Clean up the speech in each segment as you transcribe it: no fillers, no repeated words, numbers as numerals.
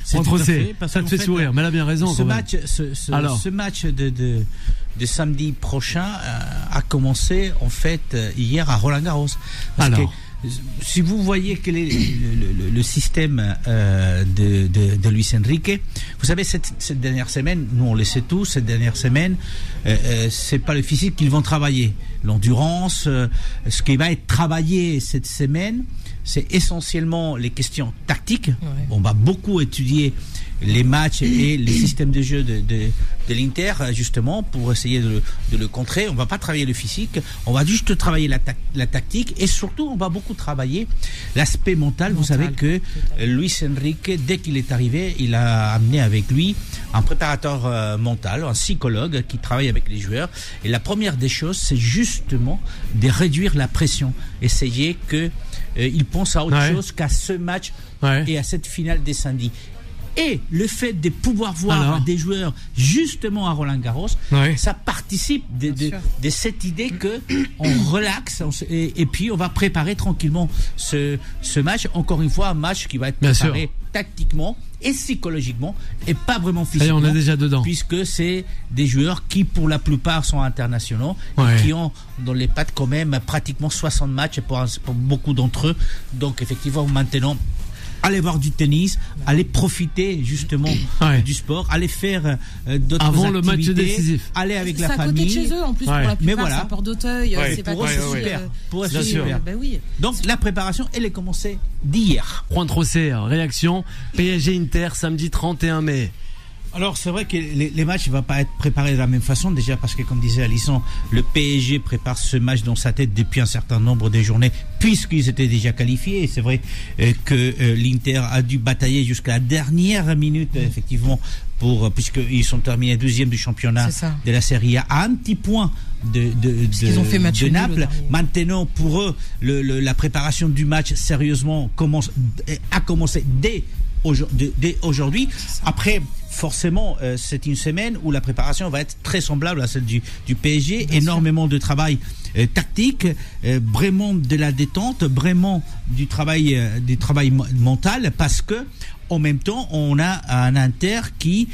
Ça te fait sourire, mais elle a bien raison. Ce match de samedi prochain a commencé en fait hier à Roland-Garros. Parce que si vous voyez quel est le système de Luis Enrique, vous savez, cette dernière semaine, nous on le sait tous, cette dernière semaine, c'est pas le physique qu'ils vont travailler, l'endurance, ce qui va être travaillé cette semaine, c'est essentiellement les questions tactiques. On va beaucoup étudier les matchs et les systèmes de jeu de l'Inter, justement, pour essayer de le contrer. On va pas travailler le physique, on va juste travailler la tactique, et surtout, on va beaucoup travailler l'aspect mental. Vous savez que Luis Enrique, dès qu'il est arrivé, il a amené avec lui un préparateur mental, un psychologue qui travaille avec les joueurs. Et la première des choses, c'est justement de réduire la pression, essayer que il pense à autre chose qu'à ce match et à cette finale des samedis. Et le fait de pouvoir voir des joueurs justement à Roland-Garros, ça participe de cette idée que on relaxe et puis on va préparer tranquillement ce match. Encore une fois, un match qui va être préparé tactiquement et psychologiquement et pas vraiment physiquement. On est déjà dedans. Puisque c'est des joueurs qui pour la plupart sont internationaux et qui ont dans les pattes quand même pratiquement 60 matchs pour beaucoup d'entre eux. Donc effectivement maintenant, allez voir du tennis, allez profiter justement du sport, allez faire d'autres avant activités, le match décisif. Allez avec la famille. C'est à côté de chez eux en plus pour la plupart, c'est à Port-d'Auteuil, c'est pas pour eux c'est super. Pour eux c'est super. Oui. Donc la préparation, elle est commencée d'hier. Juan Trosser, réaction PSG Inter samedi 31 mai. Alors c'est vrai que les matchs ne vont pas être préparés de la même façon, déjà parce que comme disait Alisson, le PSG prépare ce match dans sa tête depuis un certain nombre de journées puisqu'ils étaient déjà qualifiés. Et c'est vrai que l'Inter a dû batailler jusqu'à la dernière minute effectivement puisqu'ils sont terminés 12e du championnat de la Serie A à un petit point de Naples. Maintenant pour eux la préparation du match sérieusement a commencé dès aujourd'hui. Après forcément, c'est une semaine où la préparation va être très semblable à celle du PSG. Bien énormément sûr. De travail tactique, vraiment de la détente, vraiment du travail mental, parce que en même temps, on a un Inter qui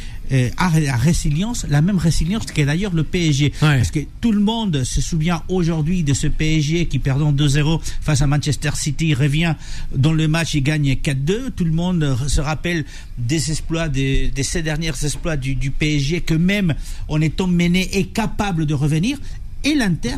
a la même résilience que d'ailleurs le PSG. Parce que tout le monde se souvient aujourd'hui de ce PSG qui, perdant 2-0 face à Manchester City, revient dans le match et gagne 4-2. Tout le monde se rappelle des exploits, de ces derniers exploits du PSG, que même en étant mené est capable de revenir. Et l'Inter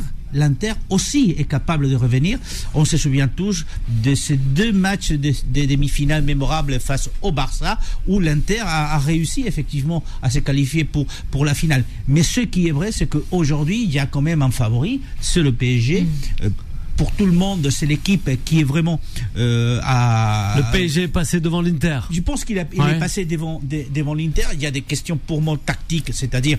aussi est capable de revenir. On se souvient tous de ces deux matchs des demi-finales mémorables face au Barça, où l'Inter a réussi effectivement à se qualifier pour la finale. Mais ce qui est vrai, c'est qu'aujourd'hui, il y a quand même un favori, c'est le PSG. Pour tout le monde, c'est l'équipe qui est vraiment Le PSG est passé devant l'Inter. Je pense qu'il est passé devant l'Inter. Il y a des questions purement tactiques, c'est-à-dire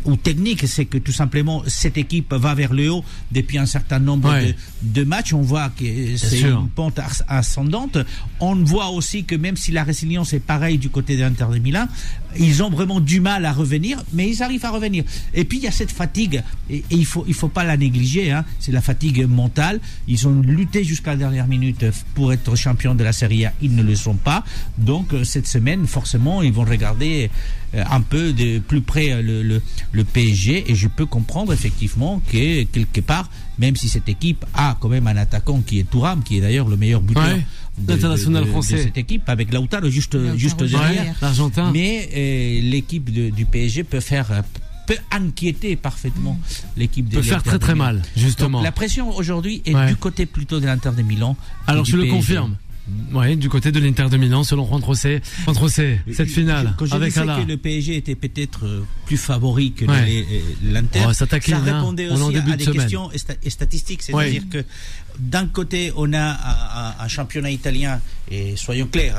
ou techniques. C'est que tout simplement cette équipe va vers le haut depuis un certain nombre de matchs. On voit que c'est une pente ascendante. On voit aussi que même si la résilience est pareille du côté de l'Inter de Milan, ils ont vraiment du mal à revenir, mais ils arrivent à revenir. Et puis il y a cette fatigue, et il faut pas la négliger. C'est la fatigue mentale. Ils ont lutté jusqu'à la dernière minute pour être champions de la Serie A, ils ne le sont pas. Donc cette semaine, forcément, ils vont regarder un peu de plus près le PSG, et je peux comprendre effectivement que quelque part, même si cette équipe a quand même un attaquant qui est Thuram, qui est d'ailleurs le meilleur buteur l'international français de cette équipe, avec Lautaro juste derrière, l'Argentin. Mais l'équipe du PSG peut inquiéter parfaitement l'équipe de l'Inter. Peut faire très très mal, justement. Donc, la pression aujourd'hui est du côté plutôt de l'Inter de Milan. Alors je le confirme. Oui, du côté de l'Inter de Milan, selon Juan Trosser, cette finale quand avec disais Allah. Que le PSG était peut-être plus favori que l'Inter, ça répondait aussi à des questions statistiques. C'est-à-dire que d'un côté, on a un championnat italien, et soyons clairs,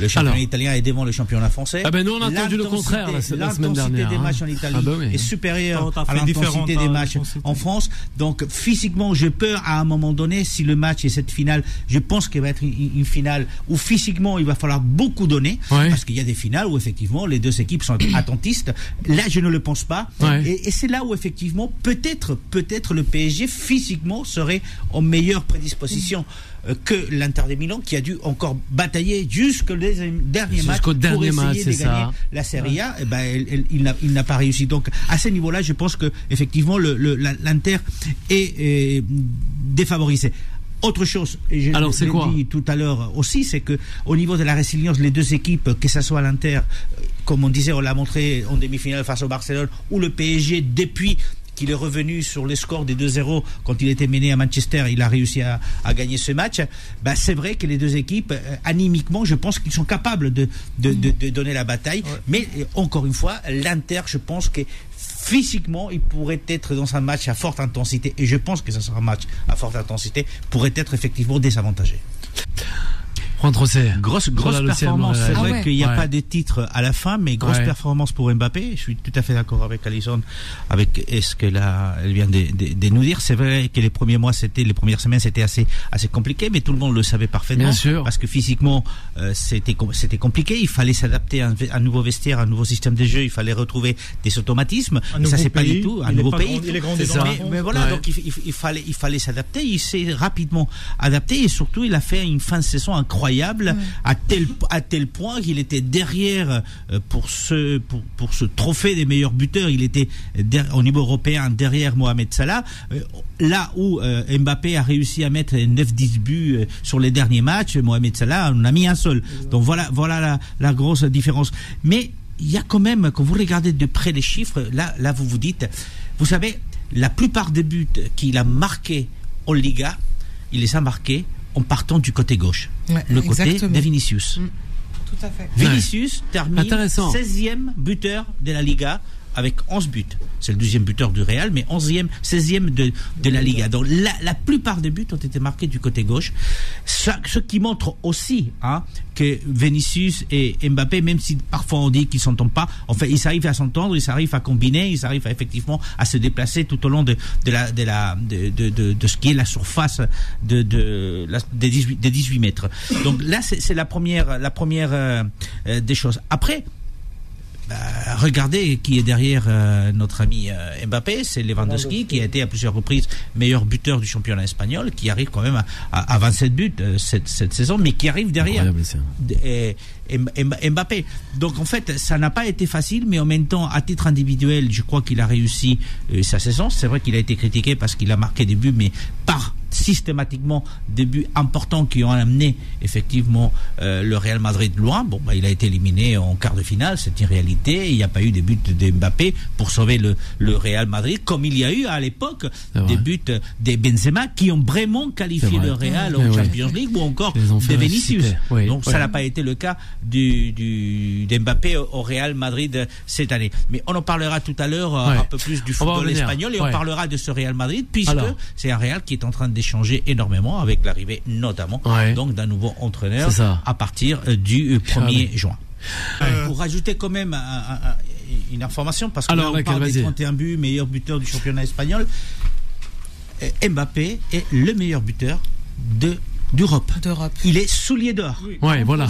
le championnat italien est devant le championnat français. Nous on a entendu le contraire la semaine dernière. L'intensité des matchs en Italie est supérieure à l'intensité des matchs en France. Donc physiquement, je peux à un moment donné, si le match est cette finale, je pense qu'il va être une finale où physiquement il va falloir beaucoup donner, parce qu'il y a des finales où effectivement les deux équipes sont attentistes. Là, je ne le pense pas. Et c'est là où effectivement peut-être le PSG physiquement serait en meilleure prédisposition. que l'Inter de Milan, qui a dû encore batailler jusqu'au dernier match pour essayer de gagner la Serie A. Il n'a pas réussi. Donc à ce niveau-là, je pense que effectivement l'Inter est défavorisé. Autre chose, et je l'ai dit tout à l'heure aussi, c'est que au niveau de la résilience, les deux équipes, que ce soit l'Inter, comme on disait, on l'a montré en demi-finale face au Barcelone, ou le PSG depuis qu'il est revenu sur le score des 2-0 quand il était mené à Manchester, il a réussi à gagner ce match. C'est vrai que les deux équipes, animiquement, je pense qu'ils sont capables de donner la bataille. Ouais. Mais encore une fois, l'Inter, je pense que physiquement, il pourrait être dans un match à forte intensité, et je pense que ça sera un match à forte intensité, pourrait être effectivement désavantagé. Juan Trocé. Grosse performance. C'est vrai qu'il n'y a pas de titre à la fin, mais grosse performance pour Mbappé. Je suis tout à fait d'accord avec Alison, avec ce qu'elle vient de nous dire. C'est vrai que les premières semaines, c'était assez compliqué, mais tout le monde le savait parfaitement. Bien sûr. Parce que physiquement, c'était compliqué. Il fallait s'adapter à un nouveau vestiaire, à un nouveau système de jeu. Il fallait retrouver des automatismes. Ça, c'est pas du tout un nouveau pays. Mais voilà, donc il fallait s'adapter. Il s'est rapidement adapté, et surtout, il a fait une fin de saison incroyable. À tel point qu'il était derrière pour ce trophée des meilleurs buteurs. Il était au niveau européen derrière Mohamed Salah, là où Mbappé a réussi à mettre 9-10 buts sur les derniers matchs. Mohamed Salah en a mis un seul. Donc voilà la grosse différence. Mais il y a quand même, quand vous regardez de près les chiffres, là vous vous dites, vous savez, la plupart des buts qu'il a marqués en Liga, il les a marqués en partant du côté gauche, le côté de Vinicius. Tout à fait. Vinicius termine 16e buteur de la Liga avec 11 buts. C'est le 12e buteur du Real, mais 16e de la Liga. Donc la plupart des buts ont été marqués du côté gauche. Ce qui montre aussi que Vinicius et Mbappé, même si parfois on dit qu'ils ne s'entendent pas, en fait, ils arrivent à s'entendre, ils arrivent à combiner, ils arrivent effectivement à se déplacer tout au long de ce qui est la surface des 18 mètres. Donc là, c'est la première des choses. Après, regardez qui est derrière notre ami Mbappé, c'est Lewandowski, qui a été à plusieurs reprises meilleur buteur du championnat espagnol, qui arrive quand même à 27 buts cette saison, mais qui arrive derrière Mbappé. Donc en fait, ça n'a pas été facile, mais en même temps, à titre individuel, je crois qu'il a réussi sa saison. C'est vrai qu'il a été critiqué parce qu'il a marqué des buts, mais systématiquement des buts importants qui ont amené effectivement le Real Madrid loin. Il a été éliminé en quart de finale, c'est une réalité. Il n'y a pas eu des buts de Mbappé pour sauver le Real Madrid, comme il y a eu à l'époque des buts de Benzema qui ont vraiment qualifié le Real en Champions League, ou encore de Vinicius. Donc ça n'a pas été le cas d'Mbappé au Real Madrid cette année. Mais on en parlera tout à l'heure un peu plus du football espagnol, et on parlera de ce Real Madrid, puisque c'est un Real qui est en train d'échanger énormément avec l'arrivée notamment donc d'un nouveau entraîneur à partir du 1er juin. Pour rajouter quand même une information, parce que là on parle des 31 buts, meilleur buteur du championnat espagnol, Mbappé est le meilleur buteur d'Europe. Il est soulier d'or.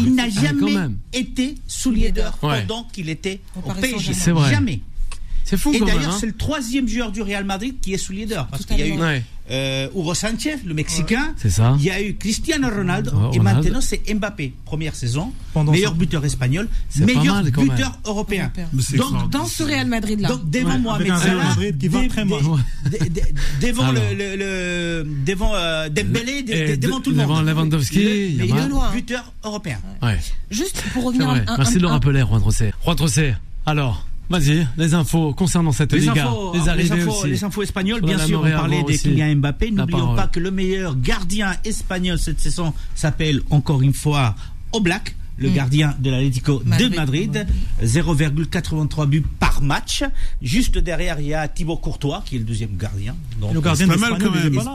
Il n'a jamais été soulier d'or pendant qu'il était au PSG. C'est vrai. Jamais. C'est fou. Et d'ailleurs, c'est le 3e joueur du Real Madrid qui est soulier d'or, parce qu'il y a eu Hugo Sanchez, le Mexicain. C'est ça. Il y a eu Cristiano Ronaldo, et maintenant c'est Mbappé. Première saison, meilleur buteur espagnol, meilleur buteur européen. Donc dans ce Real Madrid là. Donc devant Mohamed Salah, devant Dembélé, devant tout le monde. Devant Lewandowski, meilleur buteur européen. Juste pour revenir. Merci de le rappeler, Juan Trocé. Alors. Vas-y, les infos concernant cette Liga, les infos espagnoles, bien sûr, on parlait de Kylian Mbappé. N'oublions pas que le meilleur gardien espagnol cette saison s'appelle encore une fois Oblak, le gardien de l'Atlético de Madrid, 0,83 buts par match. Juste derrière, il y a Thibaut Courtois, qui est le 2e gardien. Donc, le gardien espagnol,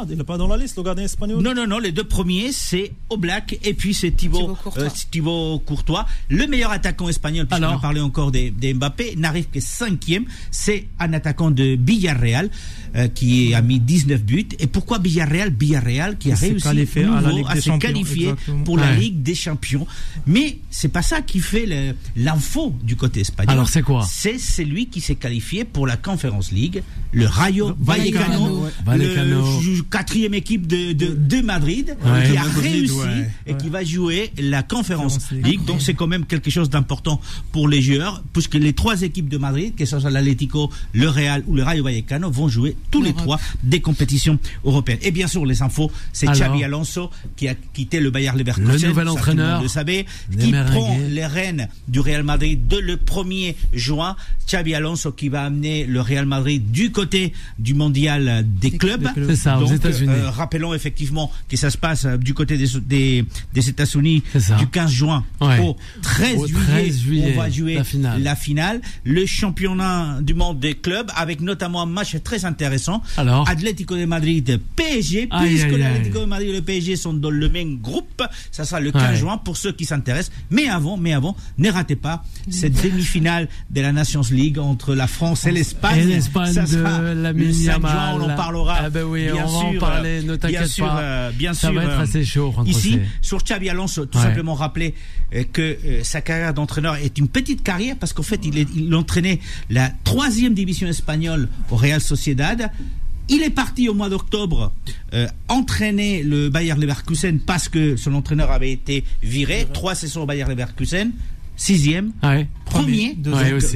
il n'est pas dans la liste, le gardien espagnol. Non, les deux premiers, c'est Oblak, et puis c'est Thibaut Courtois. Le meilleur attaquant espagnol, puisqu'on a parlé encore de Mbappé, n'arrive que 5e. C'est un attaquant de Villarreal, qui a mis 19 buts. Et pourquoi Villarreal qui a réussi à se qualifier pour la Ligue des Champions. Mais c'est pas ça qui fait l'info du côté espagnol. Alors c'est quoi? C'est celui qui s'est qualifié pour la Conference League, le Rayo Vallecano, le quatrième équipe de Madrid, qui a réussi et qui va jouer la Conference League. Donc c'est quand même quelque chose d'important pour les joueurs, puisque les 3 équipes de Madrid, que ce soit l'Atlético, le Real ou le Rayo Vallecano, vont jouer tous les 3 des compétitions européennes. Et bien sûr, les infos, c'est Xabi Alonso qui a quitté le Bayer Leverkusen, le nouvel entraîneur, vous le savez, qui prend les rênes du Real Madrid dès le 1er juin. Xabi Alonso qui va amener le Real Madrid du côté du mondial des clubs. C'est ça, aux États-Unis. Rappelons effectivement que ça se passe du côté des États-Unis du 15 juin au 13 juillet. On va jouer la finale. Le championnat du monde des clubs, avec notamment un match très intéressant. Alors, Atlético de Madrid, PSG, puisque l'Atlético de Madrid et le PSG sont dans le même groupe. Ça sera le 15 juin pour ceux qui s'intéressent. Mais avant, ne ratez pas cette demi-finale de la Nations League entre la France et l'Espagne. Et l'Espagne de la le 5 juin, on en parlera. Ah ben oui, on va en parler, ne t'inquiète pas. Ça va être assez chaud. Ici, sur Xabi Alonso, tout simplement rappeler que sa carrière d'entraîneur est une petite carrière, parce qu'en fait, il entraînait la 3e division espagnole au Real Sociedad. Il est parti au mois d'octobre entraîner le Bayer Leverkusen parce que son entraîneur avait été viré. 3 saisons au Bayer Leverkusen. 6e, premier,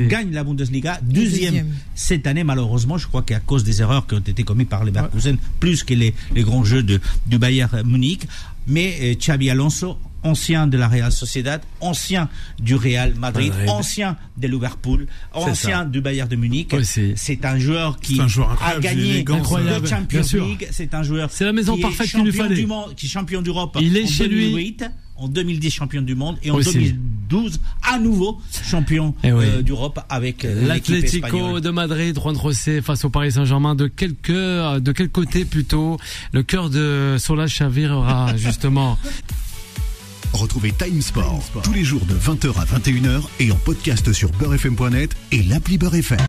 gagne la Bundesliga, 2e cette année. Malheureusement, je crois qu'à cause des erreurs qui ont été commises par Leverkusen, plus que les grands jeux du Bayern Munich. Mais Xabi Alonso, ancien de la Real Sociedad, ancien du Real Madrid, ancien de Liverpool, ancien du Bayern de Munich. C'est un joueur qui a gagné le Champions League. C'est un joueur c'est la maison parfaite qu'il lui fallait. Qui est champion d'Europe il est en chez 2008, lui. En 2010 champion du monde et en 2012 à nouveau champion d'Europe avec l'Atlético de Madrid. Juan José face au Paris Saint-Germain. De quel côté plutôt le cœur de Solal chavirera justement? Retrouvez Time Sport tous les jours de 20h à 21h et en podcast sur beurrefm.net et l'appli Beurre FM.